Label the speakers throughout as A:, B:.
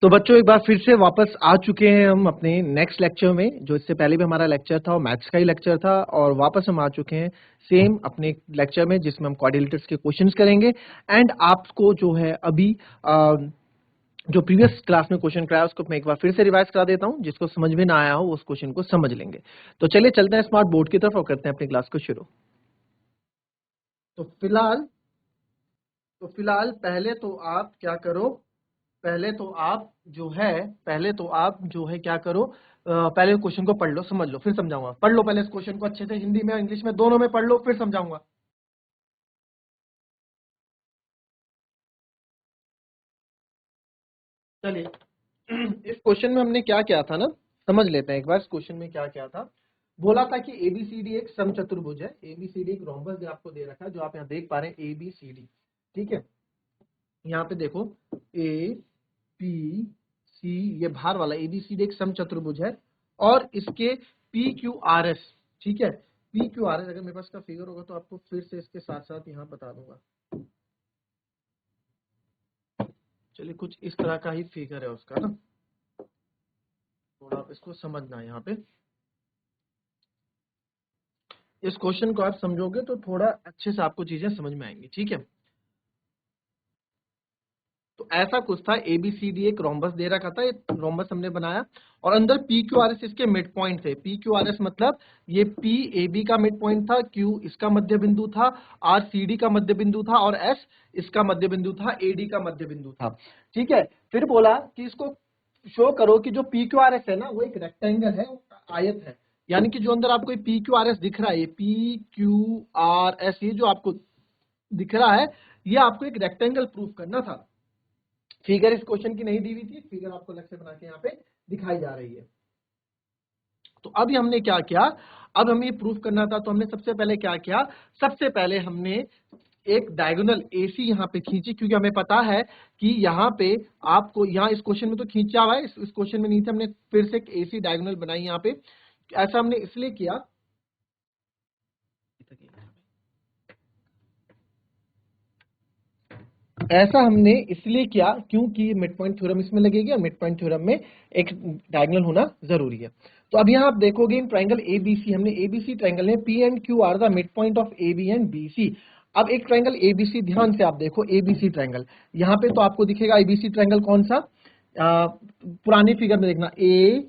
A: तो बच्चों एक बार फिर से वापस आ चुके हैं हम अपने नेक्स्ट लेक्चर में। जो इससे पहले भी हमारा लेक्चर था वो मैथ्स का ही लेक्चर था, और वापस हम आ चुके हैं सेम अपने लेक्चर में जिसमें हम क्वाड्रिलेटरल्स के क्वेश्चंस करेंगे। एंड आपको जो है अभी जो प्रीवियस क्लास में क्वेश्चन कराया उसको मैं एक बार फिर से रिवाइज करा देता हूं। जिसको समझ में ना आया हो उस क्वेश्चन को समझ लेंगे। तो चलिए चलते हैं स्मार्ट बोर्ड की तरफ और करते हैं अपनी क्लास को शुरू। तो फिलहाल पहले तो आप क्या करो, पहले तो आप जो है क्या करो, पहले क्वेश्चन को पढ़ लो, समझ लो, फिर समझाऊंगा। पढ़ लो पहले इस क्वेश्चन को अच्छे से, हिंदी में इंग्लिश में दोनों में पढ़ लो, फिर समझाऊंगा। चलिए इस क्वेश्चन में हमने क्या किया था ना, समझ लेते हैं एक बार। इस क्वेश्चन में क्या क्या था। बोला था कि एबीसीडी एक समचतुर्भुज है। एबीसीडी एक रोम्बस आपको दे रखा है, जो आप यहाँ देख पा रहे हैं, एबीसीडी। ठीक है, यहाँ पे देखो ए पी सी, ये भार वाला एबीसीडी एक समचतुर्भुज है, और इसके पी क्यू आर एस, ठीक है, पी क्यू आर एस, अगर मेरे पास का फिगर होगा तो आपको फिर से इसके साथ साथ यहाँ बता दूंगा। चलिए कुछ इस तरह का ही फिगर है उसका ना, थोड़ा आप इसको समझना है। यहाँ पे इस क्वेश्चन को आप समझोगे तो थोड़ा अच्छे से आपको चीजें समझ में आएंगी। ठीक है, तो ऐसा कुछ था, एबीसीडी एक रोम्बस दे रखा था, ये रोम्बस हमने बनाया, और अंदर पी क्यू आर एस इसके मिड पॉइंट थे। पी क्यू आर एस मतलब ये पी ए बी का मिड पॉइंट था, क्यू इसका मध्य बिंदु था, आर सी डी का मध्य बिंदु था, और एस इसका मध्य बिंदु था, ए डी का मध्य बिंदु था। ठीक है, फिर बोला कि इसको शो करो कि जो पी क्यू आर एस है ना, वो एक रेक्टेंगल है, आयत है। यानी कि जो अंदर आपको पी क्यू आर एस दिख रहा है, ये पी क्यू आर एस, ये जो आपको दिख रहा है, ये आपको एक रेक्टेंगल प्रूफ करना था। फिगर इस क्वेश्चन की नहीं दी हुई थी, फिगर आपको अलग से बना के यहाँ पे दिखाई जा रही है। तो अभी हमने क्या किया, अब हमें प्रूफ करना था, तो हमने सबसे पहले क्या किया, सबसे पहले हमने एक डायगोनल एसी यहाँ पे खींची, क्योंकि हमें पता है कि यहाँ पे आपको, यहाँ इस क्वेश्चन में तो खींचा हुआ है, इस क्वेश्चन में नहीं था, हमने फिर से एक एसी डायगोनल बनाई यहाँ पे। ऐसा हमने इसलिए किया, ऐसा हमने इसलिए किया क्योंकि मिड पॉइंट थ्योरम इसमें लगेगी, और मिड पॉइंट थ्योरम में एक डायगोनल होना जरूरी है। तो अब यहाँ आप देखोगे इन ट्राइंगल एबीसी, हमने एबीसी ट्राइंगल में P and Q are the mid point of A B and B C. अब एक ट्राइंगल एबीसी, ध्यान से आप देखो एबीसी ट्राइंगल, यहाँ पे तो आपको दिखेगा एबीसी ट्राइंगल कौन सा, पुरानी फिगर में देखना, ए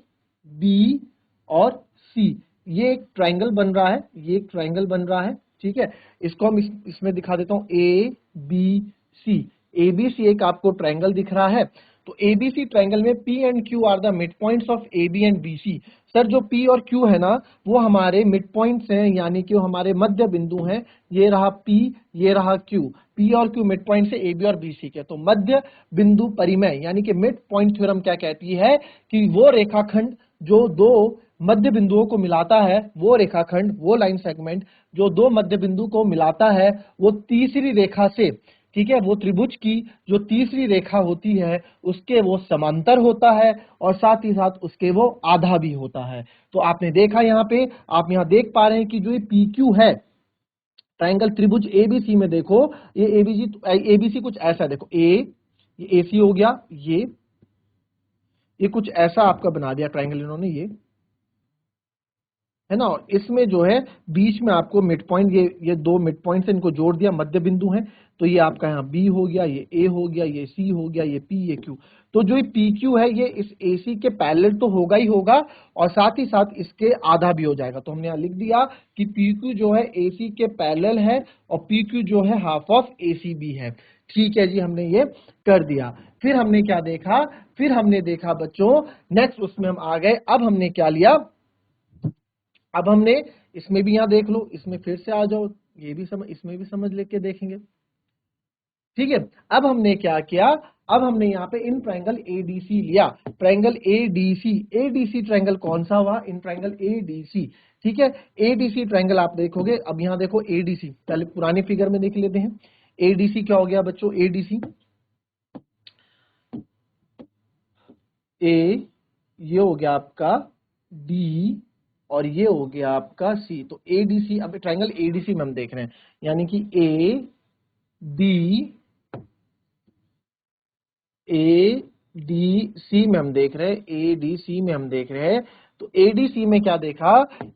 A: बी और सी, ये एक ट्राइंगल बन रहा है, ये एक ट्राइंगल बन रहा है। ठीक है, इसको हम इसमें दिखा देता हूं, ए बी सी, एबीसी एक आपको ट्रायंगल दिख रहा है। तो एबीसी ट्रायंगल में P and Q are the mid points of A B and B C. Sir जो पी और क्यू है ना, वो हमारे मिड पॉइंट्स हैं, यानी कि वो हमारे मध्य बिंदु हैं। ये रहा पी, ये रहा क्यू, पी और क्यू मिड पॉइंट से ए बी और बी सी के। तो मध्य बिंदु परिमेय यानी कि मिड पॉइंट थ्योरम क्या कहती है कि वो रेखाखंड जो दो मध्य बिंदुओं को मिलाता है, वो रेखाखंड, वो लाइन सेगमेंट जो दो मध्य बिंदु को मिलाता है, वो तीसरी रेखा से, ठीक है, वो त्रिभुज की जो तीसरी रेखा होती है उसके वो समांतर होता है, और साथ ही साथ उसके वो आधा भी होता है। तो आपने देखा यहाँ पे, आप यहाँ देख पा रहे हैं कि जो ये पी क्यू है, ट्रायंगल त्रिभुज एबीसी में देखो, ये एबीसी कुछ ऐसा, देखो ये एसी हो गया, ये कुछ ऐसा आपका बना दिया ट्रायंगल इन्होंने, ये है ना। और इसमें जो है बीच में आपको मिड पॉइंट, ये दो मिड पॉइंट से इनको जोड़ दिया, मध्य बिंदु हैं। तो ये आपका यहाँ बी हो गया, ये ए हो गया, ये सी हो गया, ये पी, ये क्यू। तो जो ये पी क्यू है, ये इस ए सी के पैरेलल तो होगा ही होगा, और साथ ही साथ इसके आधा भी हो जाएगा। तो हमने यहाँ लिख दिया कि पी क्यू जो है ए सी के पैरेलल है, और पी क्यू जो है half of A C B है। ठीक है जी, हमने ये कर दिया। फिर हमने क्या देखा, फिर हमने देखा बच्चों, नेक्स्ट उसमें हम आ गए। अब हमने क्या लिया, अब हमने इसमें भी यहां देख लो, इसमें फिर से आ जाओ, ये भी समझ, इसमें भी समझ लेके देखेंगे। ठीक है, अब हमने क्या किया, अब हमने यहाँ पे इन ट्रायंगल एडीसी लिया, ट्रायंगल एडीसी। एडीसी ट्रायंगल कौन सा हुआ, इन ट्रायंगल एडीसी। ठीक है, एडीसी ट्रायंगल आप देखोगे, अब यहाँ देखो एडीसी, पहले पुरानी फिगर में देख लेते हैं। एडीसी क्या हो गया बच्चों, एडीसी ए, ये हो गया आपका डी, और ये हो गया आपका सी। तो एडीसी, अब ट्रायंगल एडीसी में हम देख रहे हैं, यानी कि ए बी, ए ADC में हम देख रहे हैं, ADC में हम देख रहे हैं, तो ADC में क्या देखा,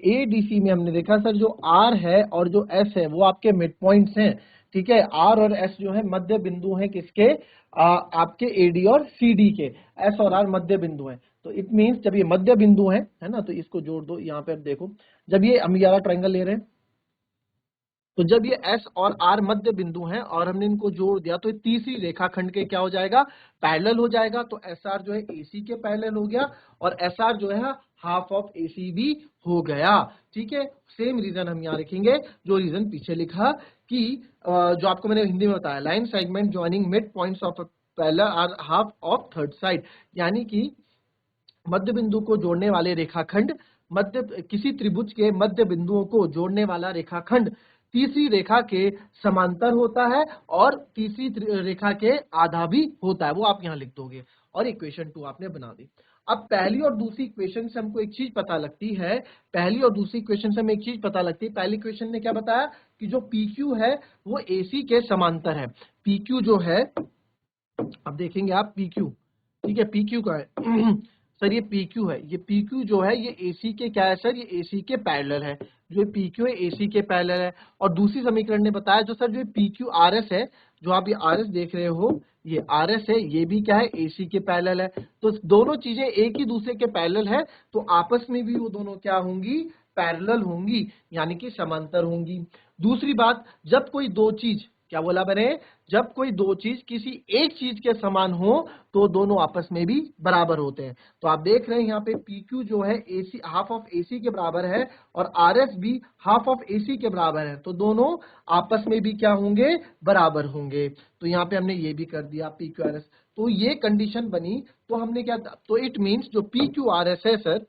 A: ADC में हमने देखा सर जो R है और जो S है वो आपके मिड पॉइंट्स हैं, ठीक है। R और S जो है मध्य बिंदु हैं किसके, आपके AD और CD के, S और R मध्य बिंदु हैं। तो इट मीन्स जब ये मध्य बिंदु है ना, तो इसको जोड़ दो यहाँ पे। अब देखो जब ये हम वाला ट्रायंगल ले रहे हैं, तो जब ये S और R मध्य बिंदु हैं और हमने इनको जोड़ दिया तो ये तीसरी रेखाखंड के क्या हो जाएगा, पैरेलल हो जाएगा। तो SR जो है AC के पैरेलल हो गया और SR जो है हाफ ऑफ AC भी हो गया, ठीक है। सेम रीजन हम यहाँ लिखेंगे जो रीजन पीछे लिखा कि जो आपको मैंने हिंदी में बताया, line segment joining mid points of parallel are half of third side, यानी कि मध्य बिंदु को जोड़ने वाले रेखाखंड, मध्य किसी त्रिभुज के मध्य बिंदुओं को जोड़ने वाला रेखाखंड तीसरी रेखा के समांतर होता है और तीसरी रेखा के आधा भी होता है, वो आप यहां लिख दोगे और इक्वेशन 2 आपने बना दी। अब पहली और दूसरी इक्वेशन से हमको एक चीज पता लगती है, पहली और दूसरी इक्वेशन से हमें एक चीज पता लगती है। पहली इक्वेशन ने क्या बताया कि जो PQ है वो AC के समांतर है। PQ जो है, अब देखेंगे आप PQ, ठीक है, PQ का है सर ये PQ है, ये PQ जो है ये AC के क्या है सर, ये AC के पैरेलल है, जो PQ है AC के पैरेलल है। और दूसरी समीकरण ने बताया जो सर जो PQ RS है, जो आप ये RS देख रहे हो, ये RS है, ये भी क्या है AC के पैरेलल है। तो दोनों चीजें एक ही दूसरे के पैरेलल है, तो आपस में भी वो दोनों क्या होंगी, पैरेलल होंगी, यानी कि समांतर होंगी। दूसरी बात, जब कोई दो चीज, क्या बोला मैंने, जब कोई दो चीज किसी एक चीज के समान हो तो दोनों आपस में भी बराबर होते हैं। तो आप देख रहे हैं यहाँ पे PQ जो है AC हाफ ऑफ AC के बराबर है और RS भी हाफ ऑफ AC के बराबर है, तो दोनों आपस में भी क्या होंगे, बराबर होंगे। तो यहाँ पे हमने ये भी कर दिया PQRS, तो ये कंडीशन बनी। तो हमने क्या, तो इट मीन्स जो PQRS है सर,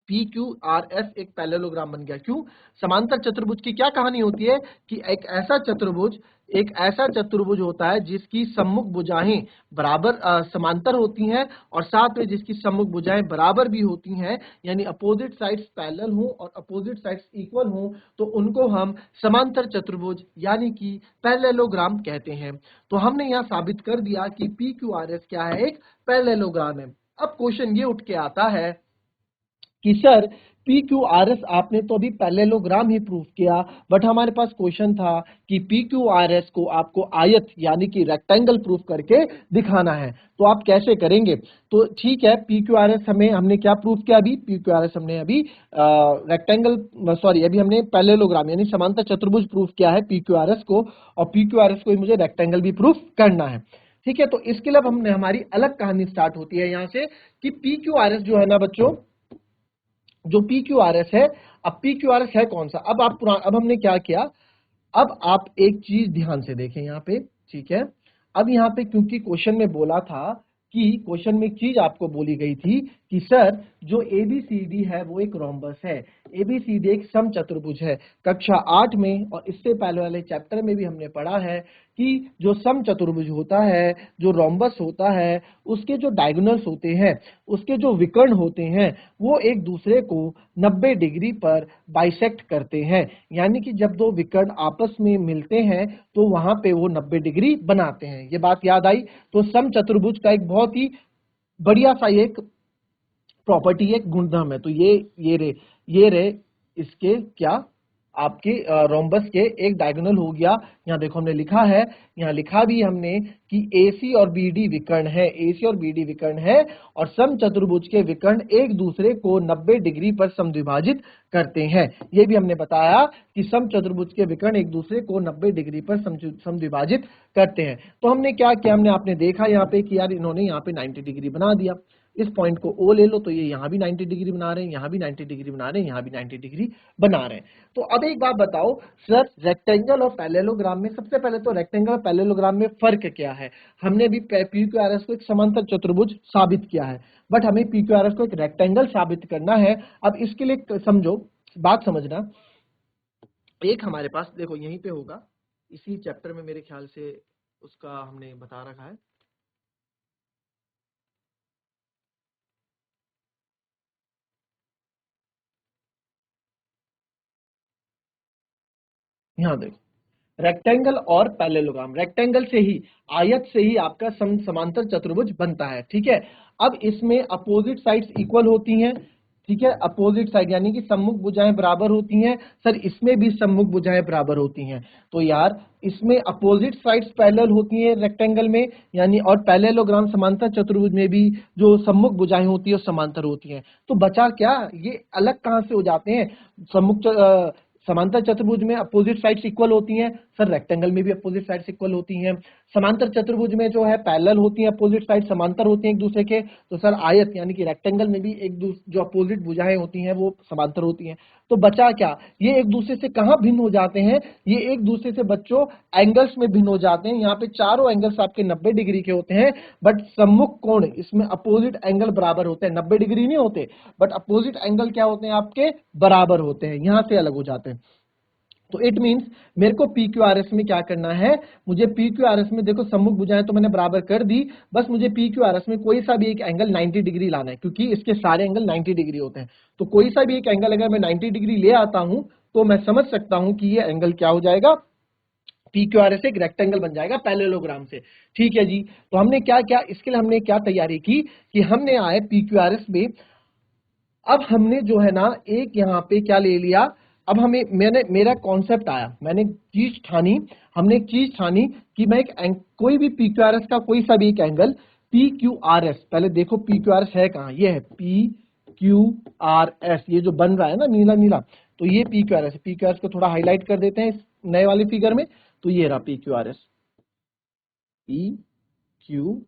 A: PQRS एक पैरेललोग्राम बन गया। क्यों, समांतर चतुर्भुज की क्या कहानी होती है कि एक ऐसा चतुर्भुज होता है जिसकी सम्मुख भुजाएं बराबर समांतर होती हैं और साथ में जिसकी सम्मुख भुजाएं बराबर भी होती हैं, यानी अपोजिट साइड्स पैरेलल हो और अपोजिट साइड्स इक्वल हो, तो उनको हम समांतर चतुर्भुज यानी कि पैरेललोग्राम कहते हैं। तो हमने यहाँ साबित कर दिया कि PQRS क्या है, एक पैरेललोग्राम है। अब क्वेश्चन ये उठ के आता है कि सर PQRS आपने तो अभी पैरेललोग्राम ही प्रूफ किया, बट हमारे पास क्वेश्चन था कि PQRS को आपको आयत यानी कि रेक्टेंगल प्रूफ करके दिखाना है, तो आप कैसे करेंगे। तो ठीक है, PQRS हमने क्या प्रूफ किया, अभी PQRS हमने अभी रेक्टेंगल, सॉरी अभी हमने पैरेललोग्राम यानी समांतर चतुर्भुज प्रूफ किया है PQRS को, और PQRS को मुझे रेक्टेंगल भी प्रूफ करना है, ठीक है। तो इसके लिए अब हमने हमारी अलग कहानी स्टार्ट होती है यहाँ से कि PQRS जो है ना बच्चों, जो PQRS है, अब PQRS है कौन सा, अब हमने क्या किया, अब आप एक चीज ध्यान से देखें यहाँ पे, ठीक है। अब यहाँ पे क्योंकि क्वेश्चन में बोला था कि क्वेश्चन में एक चीज आपको बोली गई थी कि सर जो ABCD है वो एक रोम्बस है, ABCD एक समचतुर्भुज है। कक्षा 8 में और इससे पहले वाले चैप्टर में भी हमने पढ़ा है कि जो समचतुर्भुज होता है, जो रोम्बस होता है, उसके जो डायगोनल्स होते हैं, उसके जो विकर्ण होते हैं, वो एक दूसरे को 90 डिग्री पर बाइसेक्ट करते हैं, यानी कि जब दो विकर्ण आपस में मिलते हैं तो वहां पे वो 90 डिग्री बनाते हैं। ये बात याद आई। तो समचतुर्भुज का एक बहुत ही बढ़िया सा एक प्रॉपर्टी, एक गुणधर्म है। तो ये रे इसके क्या, आपके रोम्बस के एक डायगोनल हो गया। यहाँ देखो हमने लिखा है, यहाँ लिखा भी हमने कि AC और BD विकर्ण है, AC और BD विकर्ण है और समचतुर्भुज के विकर्ण एक दूसरे को 90 डिग्री पर समद्विभाजित करते हैं। ये भी हमने बताया कि समचतुर्भुज के विकर्ण एक दूसरे को 90 डिग्री पर समद्विभाजित करते हैं। तो हमने क्या किया, हमने आपने देखा यहाँ पे कि यार इन्होंने यहाँ पे 90 डिग्री बना दिया। इस पॉइंट को O ले लो, तो ये यहाँ भी 90 डिग्री बना रहे हैं, यहाँ भी 90 डिग्री बना रहे हैं, यहाँ भी 90 डिग्री बना रहे हैं। तो अब एक बात बताओ सर, रेक्टेंगल और पैरेललोग्राम में, सबसे पहले तो रेक्टेंगल और पैरेललोग्राम में फर्क क्या है। हमने भी PQRS को एक समांतर चतुर्भुज साबित किया है, बट हमें PQRS को एक रेक्टेंगल साबित करना है। अब इसके लिए समझो, बात समझना, एक हमारे पास देखो यहीं पे होगा, इसी चैप्टर में मेरे ख्याल से उसका हमने बता रखा है। यहाँ देखो, रेक्टेंगल और पैरेललोग्राम, रेक्टेंगल से ही, आयत से ही आपका समांतर चतुर्भुज बनता है, ठीक है। अब इसमें अपोजिट साइड्स इक्वल होती हैं, ठीक है, अपोजिट साइड यानी कि सम्मुख भुजाएं बराबर होती हैं। सर इसमें भी सम्मुख भुजाएं बराबर होती हैं, तो यार इसमें अपोजिट साइड्स पैरेलल होती हैं रेक्टेंगल में, यानी और पैरेललोग्राम समांतर चतुर्भुज में भी जो सम्मुख भुजाएं होती है समांतर होती हैं। तो बचा क्या, ये अलग कहां से हो जाते हैं, समांतर चतुर्भुज में अपोजिट साइड्स इक्वल होती हैं, सर रेक्टेंगल में भी अपोजिट साइड्स इक्वल होती हैं। समांतर चतुर्भुज में जो है पैरेलल होती हैं, अपोजिट साइड समांतर होती हैं एक दूसरे के, तो सर आयत यानी कि रेक्टेंगल में भी एक दूसरे जो अपोजिट भुजाएं होती हैं वो समांतर होती हैं। तो बचा क्या, ये एक दूसरे से कहां भिन्न हो जाते हैं, ये एक दूसरे से बच्चों एंगल्स में भिन्न हो जाते हैं। यहाँ पे चारों एंगल्स आपके 90 डिग्री के होते हैं, बट सम्मुख कोण इसमें अपोजिट एंगल बराबर होते हैं, 90 डिग्री नहीं होते, बट अपोजिट एंगल क्या होते हैं आपके, बराबर होते हैं, यहां से अलग हो जाते हैं। तो इट मींस मेरे को पी क्यू आर एस में क्या करना है, मुझे पी क्यू आर एस में देखो सम्मुख भुजाएं तो मैंने बराबर कर दी, बस मुझे पी क्यू आर एस में कोई सा भी एक एंगल 90 डिग्री लाना है, क्योंकि इसके सारे एंगल 90 डिग्री होते हैं। तो कोई सा भी एक एंगल अगर मैं 90 डिग्री ले आता हूं तो मैं समझ सकता हूं कि ये एंगल क्या हो जाएगा, पी क्यू आर एस एक रेक्टेंगल बन जाएगा पैरेललोग्राम से, ठीक है जी। तो हमने क्या क्या इसके लिए हमने क्या तैयारी की कि हमने आए पी क्यू आर एस में, अब हमने जो है ना एक यहाँ पे क्या ले लिया, अब हमें मेरा कॉन्सेप्ट आया, मैंने चीज ठानी, हमने एक चीज ठानी कि मैं कोई भी पी क्यू आर एस का कोई सा भी एक angle P Q R S, पहले देखो पी क्यू आर एस है कहाँ, ये है पी क्यू आर एस, ये जो बन रहा है ना नीला नीला, तो ये P Q R S, P Q R S को थोड़ा हाईलाइट कर देते हैं इस नए वाले फिगर में, तो ये रहा P Q R S, P Q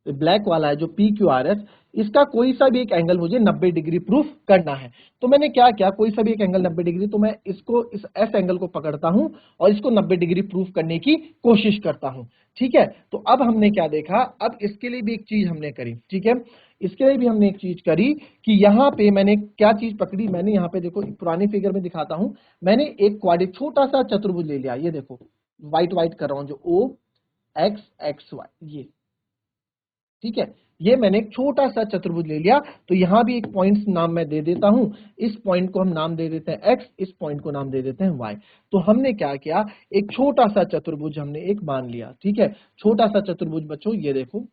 A: black वाला है जो पी क्यू आर एस, इसका कोई सा भी एक एंगल मुझे 90 डिग्री प्रूफ करना है। तो मैंने क्या किया, कोई सा भी एक एंगल 90 डिग्री, तो मैं इसको इस एस एंगल को पकड़ता हूं और इसको 90 डिग्री प्रूफ करने की कोशिश करता हूं, ठीक है। तो अब हमने क्या देखा, अब इसके लिए भी एक चीज हमने करी, ठीक है, इसके लिए भी हमने एक चीज करी कि यहाँ पे मैंने क्या चीज पकड़ी, मैंने यहाँ पे देखो पुराने फिगर में दिखाता हूं, मैंने एक क्वाड्रेटिक छोटा सा चतुर्भुज ले लिया, ये देखो व्हाइट व्हाइट कर रहा हूं जो ओ एक्स एक्स वाई, ये ठीक है, ये मैंने एक छोटा सा चतुर्भुज ले लिया। तो यहां भी एक पॉइंट नाम मैं दे देता हूं, इस पॉइंट को हम नाम दे देते हैं x, इस पॉइंट को नाम दे देते हैं y। तो हमने क्या किया, एक छोटा सा चतुर्भुज हमने एक मान लिया, ठीक है, छोटा सा चतुर्भुज बच्चों ये देखो,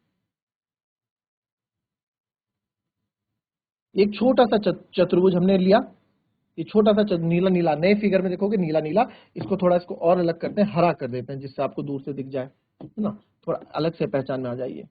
A: एक छोटा सा चतुर्भुज हमने लिया, ये छोटा सा नीला नीला, नए फिगर में देखोगे नीला नीला, इसको थोड़ा इसको और अलग करते हैं, हरा कर देते हैं जिससे आपको दूर से दिख जाए, है ना, थोड़ा अलग से पहचान में आ जाइए।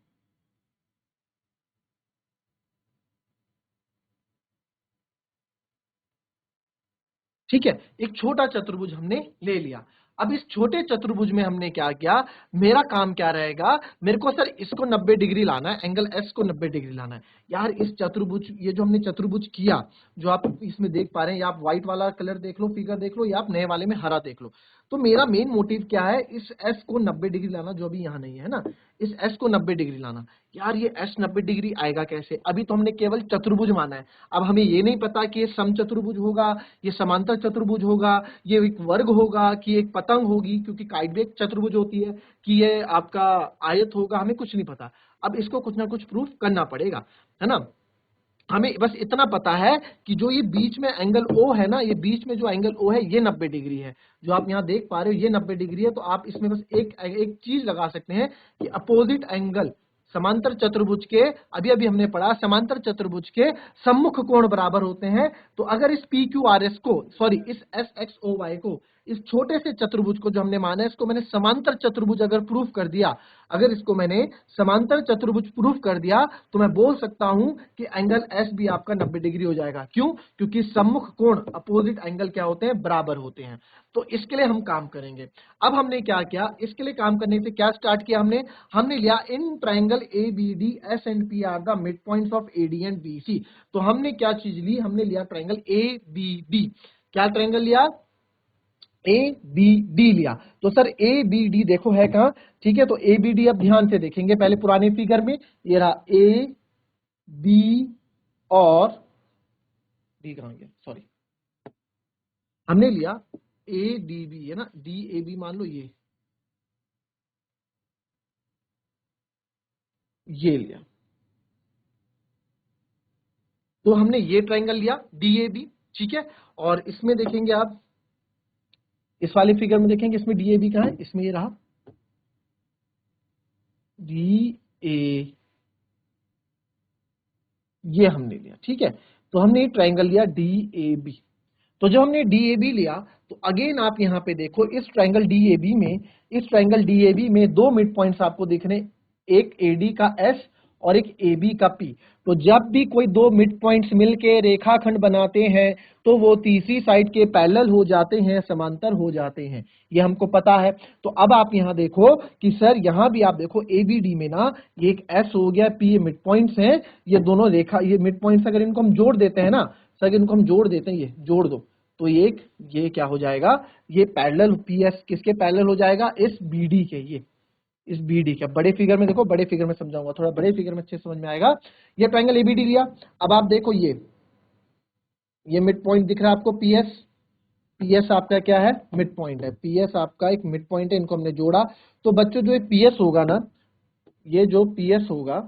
A: ठीक है, एक छोटा चतुर्भुज हमने ले लिया। अब इस छोटे चतुर्भुज में हमने क्या किया, मेरा काम क्या रहेगा, मेरे को सर इसको 90 डिग्री लाना है, एंगल एस को 90 डिग्री लाना है। यार इस चतुर्भुज, ये जो हमने चतुर्भुज किया, जो आप इसमें देख पा रहे हैं, या आप व्हाइट वाला कलर देख लो, फिगर देख लो, या आप नए वाले में हरा देख लो, तो मेरा मेन मोटिव क्या है, इस एस को 90 डिग्री लाना, जो अभी यहाँ नहीं है ना, इस एस को 90 डिग्री लाना। यार ये एस 90 डिग्री आएगा कैसे, अभी तो हमने केवल चतुर्भुज माना है, अब हमें ये नहीं पता कि ये समचतुर्भुज होगा, ये समांतर चतुर्भुज होगा, ये एक वर्ग होगा, कि एक पतंग होगी, क्योंकि काइट भी एक चतुर्भुज होती है, कि ये आपका आयत होगा, हमें कुछ नहीं पता। अब इसको कुछ ना कुछ प्रूफ करना पड़ेगा, है ना। हमें बस इतना पता है कि जो ये बीच में एंगल ओ है ना, ये बीच में जो एंगल ओ है ये 90 डिग्री है, जो आप यहाँ देख पा रहे हो ये 90 डिग्री है। तो आप इसमें बस एक एक चीज लगा सकते हैं कि अपोजिट एंगल समांतर चतुर्भुज के, अभी अभी हमने पढ़ा समांतर चतुर्भुज के सम्मुख कोण बराबर होते हैं। तो अगर इस पी क्यू आर एस को, सॉरी इस एस एक्स ओ वाई को, इस छोटे से चतुर्भुज को जो हमने माना है, इसको मैंने समांतर चतुर्भुज अगर प्रूफ कर दिया, अगर इसको मैंने समांतर चतुर्भुज प्रूफ कर दिया, तो मैं बोल सकता हूं कि एंगल एस भी आपका 90 डिग्री हो जाएगा। क्यों, क्योंकि सम्मुख कोण अपोजिट एंगल क्या होते हैं, बराबर होते हैं। तो इसके लिए हम काम करेंगे। अब हमने क्या किया, इसके लिए काम करने से क्या स्टार्ट किया, हमने लिया in triangle A B D S and P R the mid points of A D and B C. तो हमने क्या चीज ली, हमने लिया ट्राइंगल ए बी डी। क्या ट्राइंगल लिया, ए बी डी लिया। तो सर ए बी डी देखो है कहां, ठीक है, तो ए बी डी अब ध्यान से देखेंगे, पहले पुराने फिगर में ये रहा ए बी और डी, कहां गया, सॉरी, हमने लिया ए डी बी, है ना, डी ए बी मान लो, ये लिया, तो हमने ये ट्राइंगल लिया डी ए बी, ठीक है। और इसमें देखेंगे आप, इस वाले फिगर में देखेंगे, इसमें DAB कहाँ है, इसमें ये रहा DA, ये हमने लिया, ठीक है। तो हमने ये ट्राइंगल लिया DAB। तो जब हमने DAB लिया तो अगेन आप यहां पे देखो, इस ट्राइंगल DAB में दो मिड पॉइंट्स आपको दिख रहे हैं, एक AD का S और एक AB का P। तो जब भी कोई दो मिड पॉइंट्स मिलके रेखाखंड बनाते हैं तो वो तीसरी साइड के पैरेलल हो जाते हैं, समांतर हो जाते हैं, ये हमको पता है। तो अब आप यहां देखो कि सर यहां भी आप देखो ABD में ना, ये एक S हो गया, P, ये मिड पॉइंट्स हैं, ये दोनों रेखा, ये मिड पॉइंट्स अगर इनको हम जोड़ देते हैं ना सर, अगर इनको हम जोड़ देते हैं, ये जोड़ दो तो ये क्या हो जाएगा, ये पैरेलल PS किसके पैरेलल हो जाएगा, इस BD के, ये इस BD के। बड़े फिगर में देखो, बड़े फिगर में समझाऊंगा, थोड़ा बड़े फिगर में अच्छे समझ में आएगा। ये ट्रायंगल ABD लिया, अब आप देखो ये मिड पॉइंट दिख रहा है आपको PS आपका क्या है, मिड पॉइंट है, PS आपका एक मिड पॉइंट है, इनको हमने जोड़ा। तो बच्चों जो PS होगा ना, ये जो PS होगा,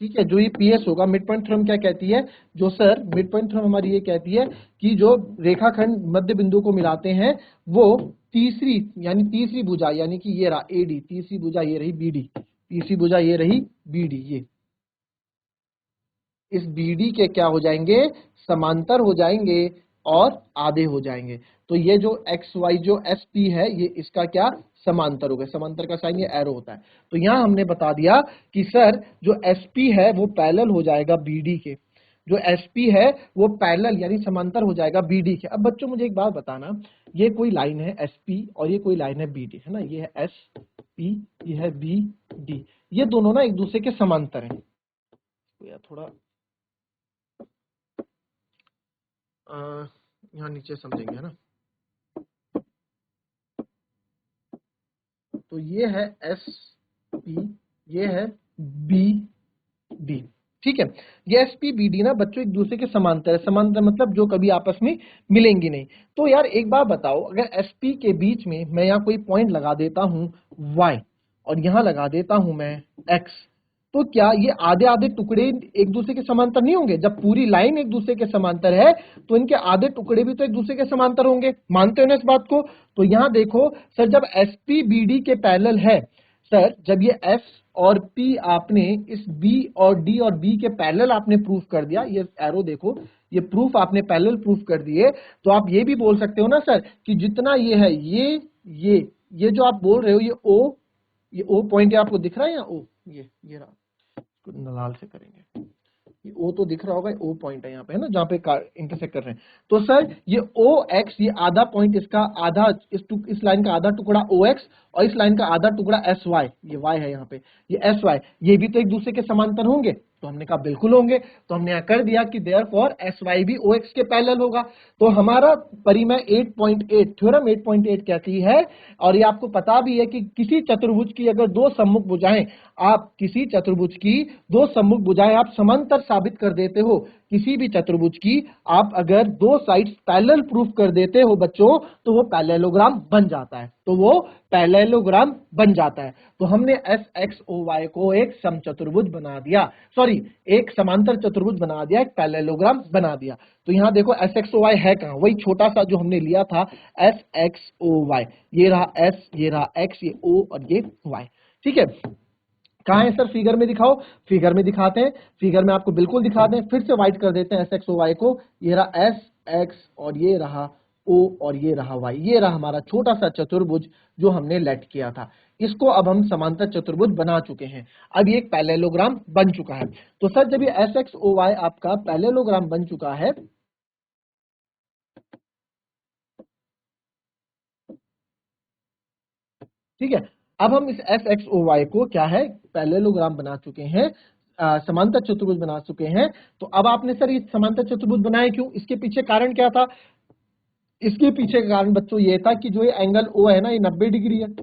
A: ठीक है, जो ये PS होगा, मिड पॉइंट थ्योरम क्या कहती है, जो सर मिड पॉइंट थ्योरम हमारी ये कहती है कि जो रेखाखंड मध्य बिंदु को मिलाते हैं वो तीसरी भुजा, यानी कि ये रहा AD, तीसरी भुजा ये रही BD, तीसरी भुजा ये रही BD, ये इस BD के क्या हो जाएंगे, समांतर हो जाएंगे और आधे हो जाएंगे। तो ये जो XY जो SP है, ये इसका क्या समांतर हो गया, समांतर का साइन ये एरो होता है। तो यहां हमने बता दिया कि सर जो SP है वो पैरेलल हो जाएगा BD के, जो SP है वो पैरेलल यानी समांतर हो जाएगा BD के। अब बच्चों मुझे एक बात बताना, ये कोई लाइन है SP और ये कोई लाइन है BD, है ना, ये है SP, ये है BD, ये दोनों ना एक दूसरे के समांतर हैं। तो यार थोड़ा यहाँ नीचे समझेंगे, है ना। तो ये है SP, ये है BD, ठीक है। ये SP BD ना बच्चों एक दूसरे के समांतर है, समांतर मतलब जो कभी आपस में मिलेंगी नहीं। तो यार एक बात बताओ, अगर SP के बीच में मैं यहाँ कोई पॉइंट लगा देता हूँ Y और यहाँ लगा देता हूँ मैं X, तो क्या ये आधे आधे टुकड़े एक दूसरे के समांतर नहीं होंगे? जब पूरी लाइन एक दूसरे के समांतर है तो इनके आधे टुकड़े भी तो एक दूसरे के समांतर होंगे, मानते हो ना इस बात को। तो यहां देखो सर, जब SP BD के पैरेलल है, सर जब ये S और P आपने इस B और D और B के पैरेलल आपने प्रूफ कर दिया, ये एरो देखो, ये प्रूफ आपने पैरेलल प्रूफ कर दिए, तो आप ये भी बोल सकते हो ना सर कि जितना ये है, ये जो आप बोल रहे हो, ये O पॉइंट आपको दिख रहा है, या O ये रहा, लाल से करेंगे, ये O तो दिख रहा होगा, O पॉइंट है यहाँ पे, है ना, जहाँ पे इंटरसेक्ट कर रहे हैं। तो सर ये OX, ये आधा पॉइंट, इसका आधा, इस लाइन का आधा टुकड़ा OX और इस लाइन का आधा टुकड़ा SY, ये Y है यहाँ पे, ये SY, ये भी तो एक दूसरे के समांतर होंगे। तो हमने कहा बिल्कुल होंगे, तो हमने यहाँ कर दिया कि देयरफॉर SY भी OX के पैरेलल होगा। तो हमारा परिमेय 8.8, थ्योरम 8.8 कहती है, और ये आपको पता भी है कि किसी चतुर्भुज की अगर दो सम्मुख भुजाएं, आप किसी चतुर्भुज की दो सम्मुख भुजाएं आप समांतर साबित कर देते हो, किसी भी चतुर्भुज की आप अगर दो साइड्स पैरेलल प्रूफ कर देते हो बच्चों, तो वो पैरेललोग्राम बन जाता है, तो वो पैरेललोग्राम बन जाता है। तो हमने SXOY को एक समचतुर्भुज बना दिया, सॉरी एक समांतर चतुर्भुज बना दिया, एक पैरेललोग्राम बना दिया। तो यहां देखो SXOY है कहां, वही छोटा सा जो हमने लिया था SXOY, ये रहा S, ये रहा X, ये O और ये Y, ठीक है। कहाँ है सर, फिगर में दिखाओ, फिगर में दिखाते हैं, फिगर में आपको बिल्कुल दिखाते हैं, फिर से वाइट कर देते हैं SXOY को, ये रहा S X और ये रहा O और ये रहा Y, ये रहा हमारा छोटा सा चतुर्भुज जो हमने लेट किया था। इसको अब हम समांतर चतुर्भुज बना चुके हैं, अब ये एक पैरेललोग्राम बन चुका है। तो सर जब ये SXOY आपका पैरेललोग्राम बन चुका है, ठीक है, अब हम इस SXOY को क्या है, पैरेललोग्राम बना चुके हैं, समांतर चतुर्भुज बना चुके हैं। तो अब आपने सर ये समांतर चतुर्भुज बनाए क्यों, इसके पीछे कारण क्या था? इसके पीछे का कारण बच्चों ये था कि जो ये एंगल O है ना, ये 90 डिग्री है।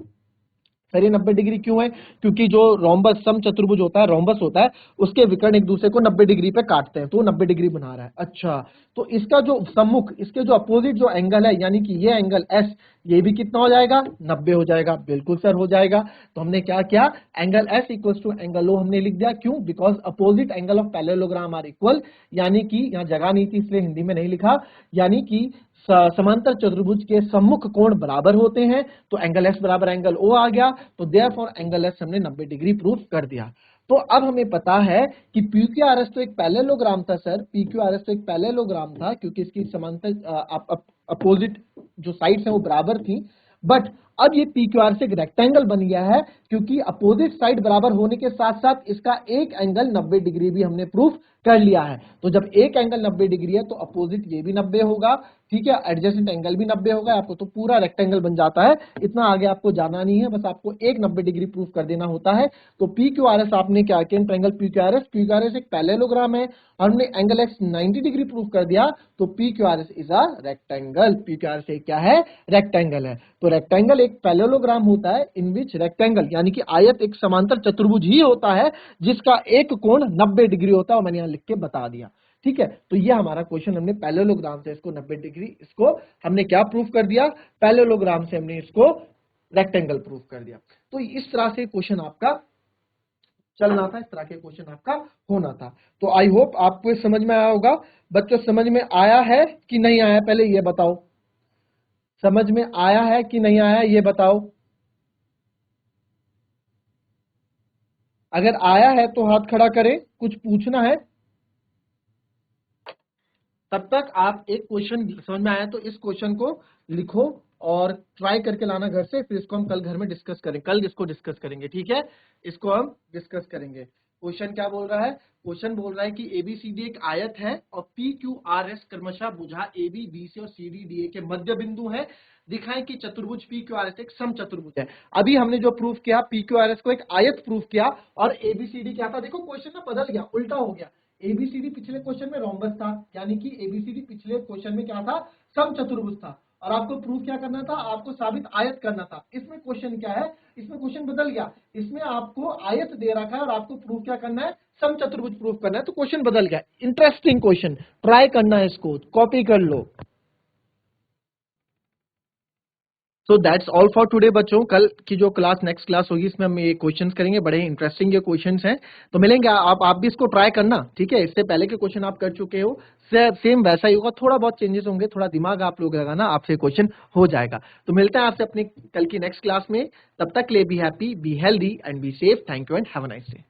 A: सर ये 90 डिग्री क्यों है? क्योंकि जो रोम्बस सम चतुर्भुज होता है, रोम्बस होता है, उसके विकर्ण एक दूसरे को 90 डिग्री पे काटते हैं, तो वो 90 डिग्री बना रहा है। अच्छा, तो इसका जो सम्मुख, इसके जो अपोजिट जो एंगल है, यानी कि ये एंगल S, ये भी कितना हो जाएगा, 90 हो जाएगा। बिल्कुल सर हो जाएगा। तो हमने क्या किया, angle S equals to angle O हमने लिख दिया, क्यों, because opposite angle of parallelogram are equal, यानी कि यहाँ जगह नहीं थी इसलिए हिंदी में नहीं लिखा, यानी कि समांतर चतुर्भुज के सम्मुख कोण बराबर होते हैं, तो एंगल एक्स बराबर एंगल ओ आ गया, तो देयरफॉर एंगल एक्स हमने 90 डिग्री प्रूफ कर दिया। तो अब हमें पता है कि PQRS तो एक पैरेललोग्राम था सर, PQRS तो एक पैरेललोग्राम था क्योंकि इसकी समांतर अपोजिट जो साइड्स हैं वो बराबर थी, बट अब ये PQRS एक रेक्टेंगल बन गया है क्योंकि अपोजिट साइड बराबर होने के साथ साथ इसका एक एंगल 90 डिग्री भी हमने प्रूफ कर लिया है। तो जब एक एंगल 90 डिग्री है तो अपोजिट ये भी 90 होगा, ठीक है, एडजेसेंट एंगल भी 90 होगा, आपको तो पूरा रेक्टेंगल बन जाता है। इतना आगे आपको जाना नहीं है, बस आपको एक 90 डिग्री प्रूफ कर देना होता है। तो PQRS आपने क्या किया, ट्रायंगल PQRS एक पैरेललोग्राम है, हमने एंगल एक्स 90 डिग्री प्रूफ कर दिया, तो PQRS is a rectangle. PQRS एक क्या है, रेक्टेंगल है। तो रेक्टेंगल एक पैरेललोग्राम होता है इन विच रेक्टेंगल यानी कि आयत एक समांतर चतुर्भुज ही होता है जिसका एक कोण 90 डिग्री होता है, और मैंने यहां लिख के बता दिया, ठीक है। तो ये हमारा क्वेश्चन, हमने पैरेललोग्राम से इसको 90 डिग्री, इसको हमने क्या प्रूफ कर दिया, पैरेललोग्राम से हमने इसको रेक्टेंगल प्रूफ कर दिया। तो इस तरह से क्वेश्चन आपका चलना था, इस तरह के क्वेश्चन आपका होना था। तो आई होप आपको समझ में आया होगा। बच्चों समझ में आया है कि नहीं आया, पहले ये बताओ, समझ में आया है कि नहीं आया ये बताओ। अगर आया है तो हाथ खड़ा करें, कुछ पूछना है। तब तक आप एक क्वेश्चन समझ में आया तो इस क्वेश्चन को लिखो और ट्राई करके लाना घर से, फिर इसको हम कल घर में डिस्कस करें, कल इसको डिस्कस करेंगे, ठीक है, इसको हम डिस्कस करेंगे। क्वेश्चन क्या बोल रहा है, क्वेश्चन बोल रहा है कि ABCD एक आयत है और PQRS क्रमशः भुजा AB, BC और CD, DA के मध्य बिंदु है। दिखाएं कि चतुर्भुज PQRS एक समचतुर्भुज है। अभी हमने जो प्रूफ किया, PQRS को एक आयत प्रूफ किया और ABCD क्या था, देखो क्वेश्चन ना बदल गया, उल्टा हो गया। एबीसीडी पिछले क्वेश्चन में रोम्बस था, यानी कि एबीसीडी पिछले क्वेश्चन में क्या था, समचतुर्भुज था, और आपको प्रूफ क्या करना था, आपको साबित आयत करना था। इसमें क्वेश्चन क्या है, इसमें क्वेश्चन बदल गया, इसमें आपको आयत दे रखा है और आपको प्रूफ क्या करना है, समचतुर्भुज प्रूफ करना है, तो क्वेश्चन बदल गया। इंटरेस्टिंग क्वेश्चन, ट्राई करना है, इसको कॉपी कर लो। So that's all for today बच्चों। कल की जो क्लास, नेक्स्ट क्लास होगी, इसमें हम ये क्वेश्चंस करेंगे, बड़े इंटरेस्टिंग ये क्वेश्चंस हैं, तो मिलेंगे। आप भी इसको ट्राई करना, ठीक है। इससे पहले के क्वेश्चन आप कर चुके हो, सेम वैसा ही होगा, थोड़ा बहुत चेंजेस होंगे, थोड़ा दिमाग आप लोग लगाना, आपसे क्वेश्चन हो जाएगा। तो मिलते हैं आपसे अपनी कल की नेक्स्ट क्लास में, तब तक के लिए be happy, be healthy and be safe. Thank you and have a nice day.